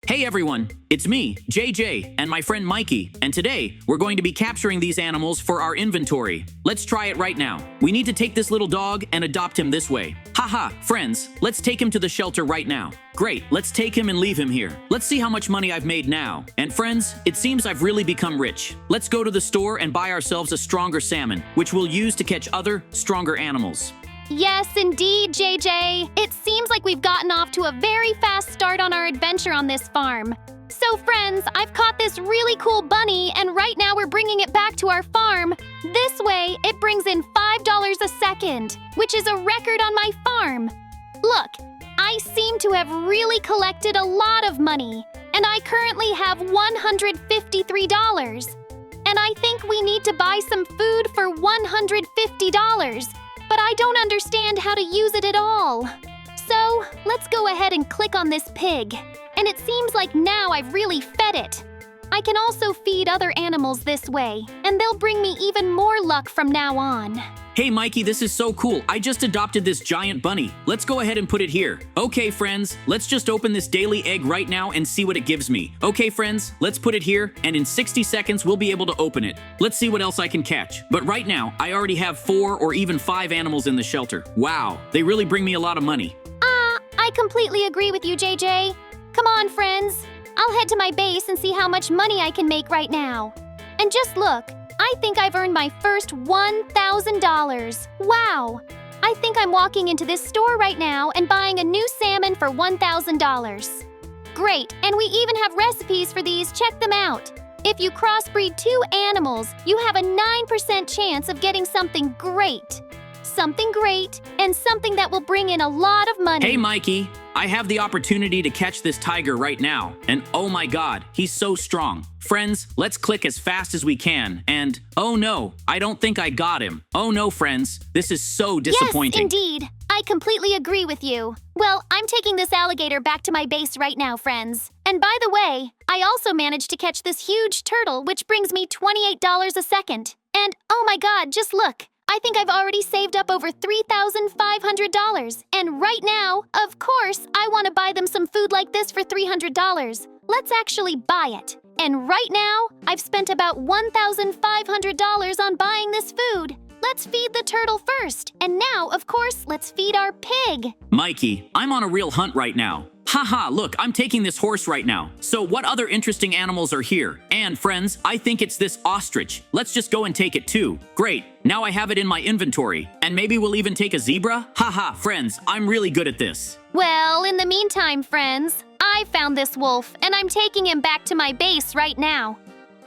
Hey everyone, it's me, JJ, and my friend Mikey, and today we're going to be capturing these animals for our inventory. Let's try it right now. We need to take this little dog and adopt him this way. Haha, friends, let's take him to the shelter right now. Great, let's take him and leave him here. Let's see how much money I've made now. And friends, it seems I've really become rich. Let's go to the store and buy ourselves a stronger salmon, which we'll use to catch other, stronger animals. Yes, indeed, JJ. It seems like we've gotten off to a very fast start on our adventure on this farm. So friends, I've caught this really cool bunny, and right now we're bringing it back to our farm. This way, it brings in $5 a second, which is a record on my farm. Look, I seem to have really collected a lot of money, and I currently have $153. And I think we need to buy some food for $150. But I don't understand how to use it at all. So, let's go ahead and click on this pig. And it seems like now I've really fed it. I can also feed other animals this way, and they'll bring me even more luck from now on. Hey Mikey, this is so cool. I just adopted this giant bunny. Let's go ahead and put it here. Okay friends, let's just open this daily egg right now and see what it gives me. Okay friends, let's put it here, and in 60 seconds we'll be able to open it. Let's see what else I can catch. But right now, I already have 4 or even 5 animals in the shelter. Wow, they really bring me a lot of money. I completely agree with you, JJ. Come on, friends. I'll head to my base and see how much money I can make right now. And just look. I think I've earned my first $1,000. Wow! I think I'm walking into this store right now and buying a new salmon for $1,000. Great, and we even have recipes for these. Check them out. If you crossbreed 2 animals, you have a 9% chance of getting something great. Something great, and something that will bring in a lot of money. Hey Mikey, I have the opportunity to catch this tiger right now, and oh my god, he's so strong. Friends, let's click as fast as we can, and oh no, I don't think I got him. Oh no, friends, this is so disappointing. Yes, indeed. I completely agree with you. Well, I'm taking this alligator back to my base right now, friends. And by the way, I also managed to catch this huge turtle, which brings me $28 a second. And oh my god, just look. I think I've already saved up over $3,500. And right now, of course, I want to buy them some food like this for $300. Let's actually buy it. And right now, I've spent about $1,500 on buying this food. Let's feed the turtle first. And now, of course, let's feed our pig. Mikey, I'm on a real hunt right now. Haha, look, I'm taking this horse right now. So what other interesting animals are here? And friends, I think it's this ostrich. Let's just go and take it too. Great, now I have it in my inventory. And maybe we'll even take a zebra? Haha, friends, I'm really good at this. Well, in the meantime, friends, I found this wolf, and I'm taking him back to my base right now.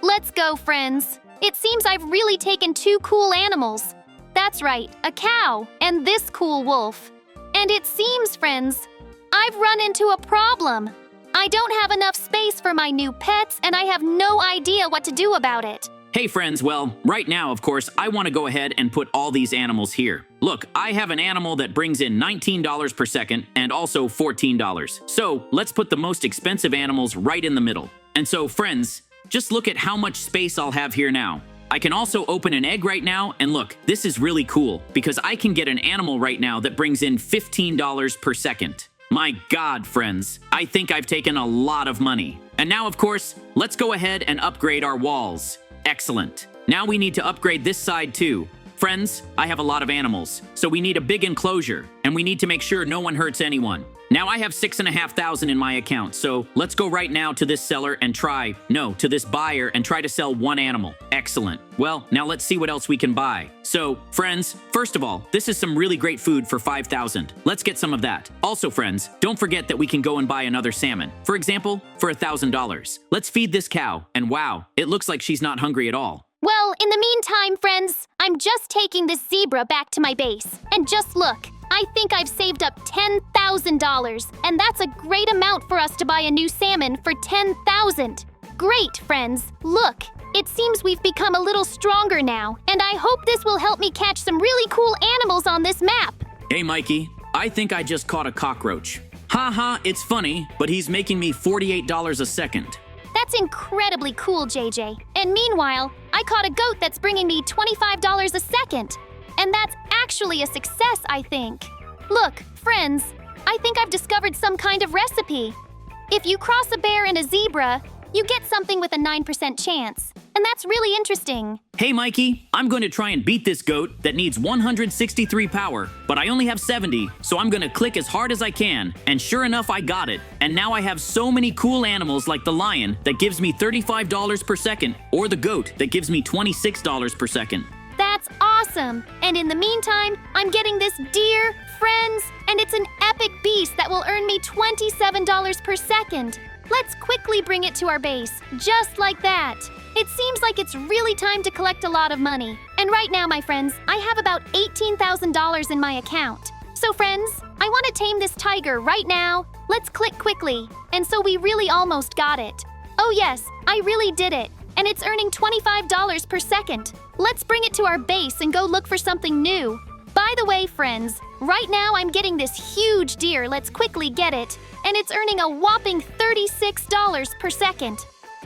Let's go, friends. It seems I've really taken 2 cool animals. That's right, a cow and this cool wolf. And it seems, friends, I've run into a problem. I don't have enough space for my new pets, and I have no idea what to do about it. Hey friends, well, right now, of course, I want to go ahead and put all these animals here. Look, I have an animal that brings in $19 per second and also $14. So let's put the most expensive animals right in the middle. And so, friends, just look at how much space I'll have here now. I can also open an egg right now, and look, this is really cool because I can get an animal right now that brings in $15 per second. My god, friends, I think I've taken a lot of money. And now, of course, let's go ahead and upgrade our walls. Excellent. Now we need to upgrade this side too. Friends, I have a lot of animals, so we need a big enclosure, and we need to make sure no one hurts anyone. Now I have $6,500 in my account, so let's go right now to this seller and to this buyer and try to sell 1 animal. Excellent. Well, now let's see what else we can buy. So, friends, first of all, this is some really great food for $5,000. Let's get some of that. Also, friends, don't forget that we can go and buy another salmon. For example, for $1,000. Let's feed this cow, and wow, it looks like she's not hungry at all. Well, in the meantime, friends, I'm just taking this zebra back to my base. And just look, I think I've saved up $10,000, and that's a great amount for us to buy a new salmon for $10,000. Great, friends. Look, it seems we've become a little stronger now, and I hope this will help me catch some really cool animals on this map. Hey, Mikey, I think I just caught a cockroach. Haha, it's funny, but he's making me $48 a second. That's incredibly cool, JJ. And meanwhile, I caught a goat that's bringing me $25 a second. And that's actually a success, I think. Look, friends, I think I've discovered some kind of recipe. If you cross a bear and a zebra, you get something with a 9% chance. And that's really interesting. Hey Mikey, I'm going to try and beat this goat that needs 163 power, but I only have 70, so I'm going to click as hard as I can, and sure enough I got it. And now I have so many cool animals like the lion that gives me $35 per second, or the goat that gives me $26 per second. That's awesome! And in the meantime, I'm getting this deer, friends, and it's an epic beast that will earn me $27 per second. Let's quickly bring it to our base, just like that. It seems like it's really time to collect a lot of money. And right now, my friends, I have about $18,000 in my account. So friends, I want to tame this tiger right now. Let's click quickly. And so we really almost got it. Oh yes, I really did it. And it's earning $25 per second. Let's bring it to our base and go look for something new. By the way, friends, right now I'm getting this huge deer. Let's quickly get it. And it's earning a whopping $36 per second.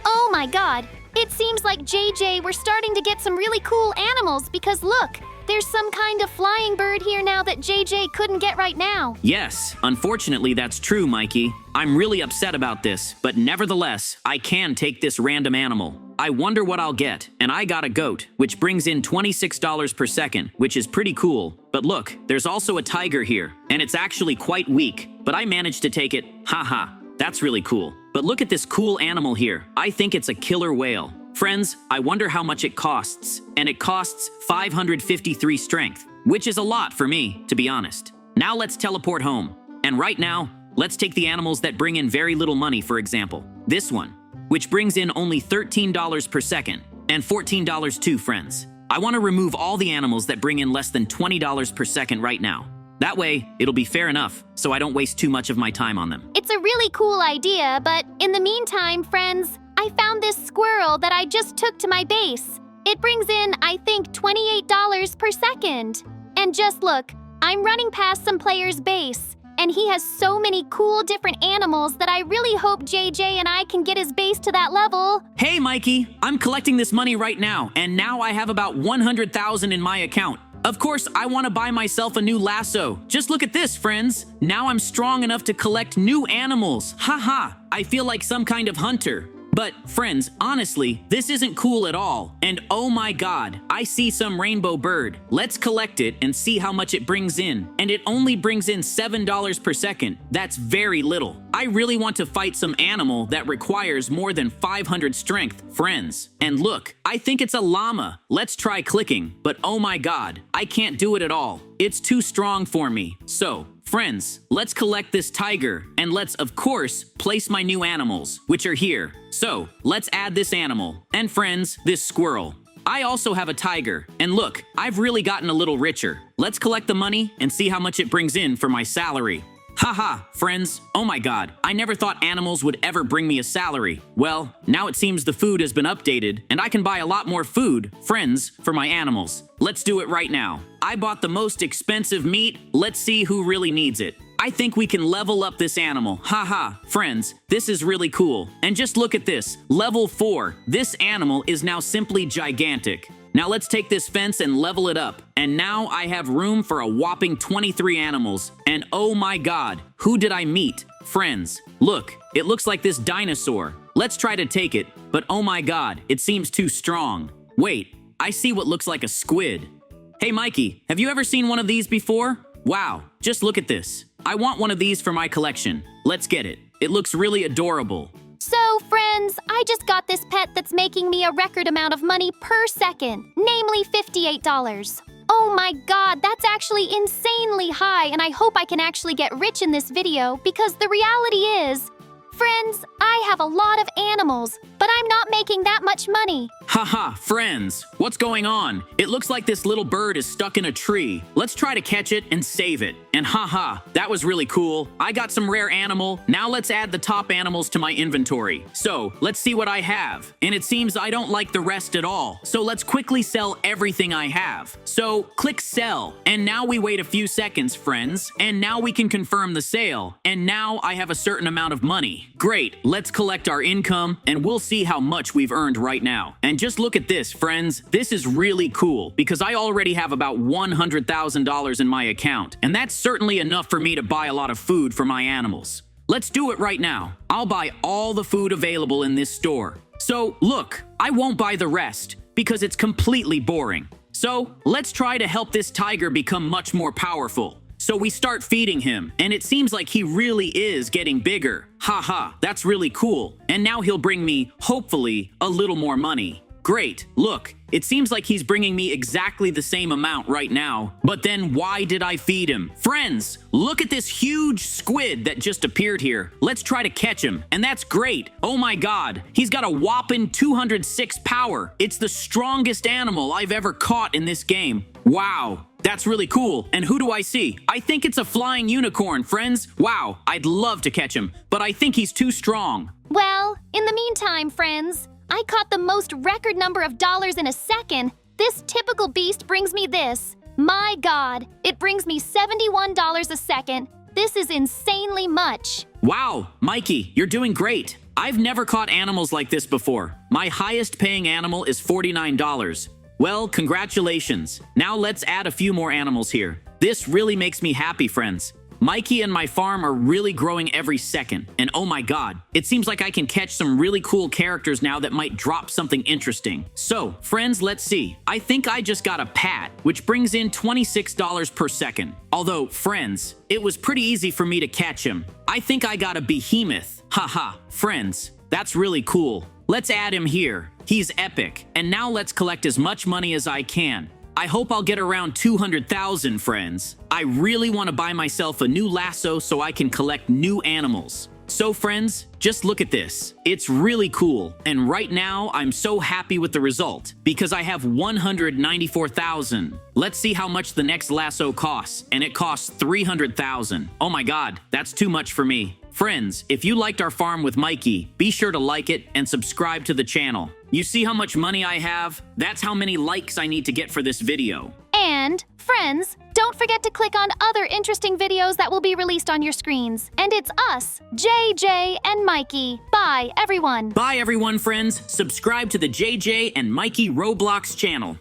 Oh my god, it seems like JJ, we're starting to get some really cool animals because look, there's some kind of flying bird here now that JJ couldn't get right now. Yes, unfortunately that's true, Mikey. I'm really upset about this, but nevertheless, I can take this random animal. I wonder what I'll get, and I got a goat, which brings in $26 per second, which is pretty cool. But look, there's also a tiger here, and it's actually quite weak, but I managed to take it. Haha, that's really cool. But look at this cool animal here. I think it's a killer whale. Friends, I wonder how much it costs, and it costs 553 strength, which is a lot for me, to be honest. Now let's teleport home, and right now, let's take the animals that bring in very little money, for example. This one, which brings in only $13 per second, and $14 too, friends. I want to remove all the animals that bring in less than $20 per second right now. That way, it'll be fair enough, so I don't waste too much of my time on them. It's a really cool idea, but in the meantime, friends, I found this squirrel that I just took to my base. It brings in, I think, $28 per second. And just look, I'm running past some player's base, and he has so many cool different animals that I really hope JJ and I can get his base to that level. Hey, Mikey, I'm collecting this money right now, and now I have about 100,000 in my account. Of course, I want to buy myself a new lasso. Just look at this, friends. Now I'm strong enough to collect new animals. Haha, I feel like some kind of hunter. But, friends, honestly, this isn't cool at all. And oh my god, I see some rainbow bird. Let's collect it and see how much it brings in. And it only brings in $7 per second. That's very little. I really want to fight some animal that requires more than 500 strength, friends. And look, I think it's a llama. Let's try clicking. But oh my god, I can't do it at all. It's too strong for me. So, friends, let's collect this tiger, and let's, of course, place my new animals, which are here. So, let's add this animal, and friends, this squirrel. I also have a tiger, and look, I've really gotten a little richer. Let's collect the money and see how much it brings in for my salary. Haha, friends, oh my god, I never thought animals would ever bring me a salary. Well, now it seems the food has been updated, and I can buy a lot more food, friends, for my animals. Let's do it right now. I bought the most expensive meat. Let's see who really needs it. I think we can level up this animal. Haha, friends, this is really cool. And just look at this, level 4. This animal is now simply gigantic. Now let's take this fence and level it up. And now I have room for a whopping 23 animals. And oh my god, who did I meet? Friends, look, it looks like this dinosaur. Let's try to take it, but oh my god, it seems too strong. Wait, I see what looks like a squid. Hey Mikey, have you ever seen one of these before? Wow, just look at this. I want one of these for my collection. Let's get it. It looks really adorable. So, friends, I just got this pet that's making me a record amount of money per second, namely $58. Oh my god, that's actually insanely high, and I hope I can actually get rich in this video because the reality is, friends, I have a lot of animals, but I'm not making that much money. Haha, friends, what's going on? It looks like this little bird is stuck in a tree. Let's try to catch it and save it. And haha, that was really cool. I got some rare animal. Now let's add the top animals to my inventory. So, let's see what I have. And it seems I don't like the rest at all. So let's quickly sell everything I have. So, click sell. And now we wait a few seconds, friends. And now we can confirm the sale. And now I have a certain amount of money. Great, let's collect our income and we'll see how much we've earned right now. And just look at this, friends. This is really cool because I already have about $100,000 in my account. And that's certainly enough for me to buy a lot of food for my animals. Let's do it right now. I'll buy all the food available in this store. So, look, I won't buy the rest because it's completely boring. So, let's try to help this tiger become much more powerful. So we start feeding him, and it seems like he really is getting bigger. Haha, that's really cool. And now he'll bring me, hopefully, a little more money. Great, look, it seems like he's bringing me exactly the same amount right now. But then why did I feed him? Friends, look at this huge squid that just appeared here. Let's try to catch him, and that's great. Oh my god, he's got a whopping 206 power. It's the strongest animal I've ever caught in this game. Wow. That's really cool. And who do I see? I think it's a flying unicorn, friends. Wow, I'd love to catch him, but I think he's too strong. Well, in the meantime, friends, I caught the most record number of dollars in a second. This typical beast brings me this. My god, it brings me $71 a second. This is insanely much. Wow, Mikey, you're doing great. I've never caught animals like this before. My highest paying animal is $49. Well, congratulations. Now let's add a few more animals here. This really makes me happy, friends. Mikey and my farm are really growing every second. And oh my god, it seems like I can catch some really cool characters now that might drop something interesting. So, friends, let's see. I think I just got a pat, which brings in $26 per second. Although, friends, it was pretty easy for me to catch him. I think I got a behemoth. Haha, friends, that's really cool. Let's add him here. He's epic. And now let's collect as much money as I can. I hope I'll get around 200,000, friends. I really want to buy myself a new lasso so I can collect new animals. So friends, just look at this. It's really cool. And right now, I'm so happy with the result because I have 194,000. Let's see how much the next lasso costs. And it costs 300,000. Oh my god, that's too much for me. Friends, if you liked our farm with Mikey, be sure to like it and subscribe to the channel. You see how much money I have? That's how many likes I need to get for this video. And, friends, don't forget to click on other interesting videos that will be released on your screens. And it's us, JJ and Mikey. Bye, everyone. Bye, everyone, friends. Subscribe to the JJ and Mikey Roblox channel.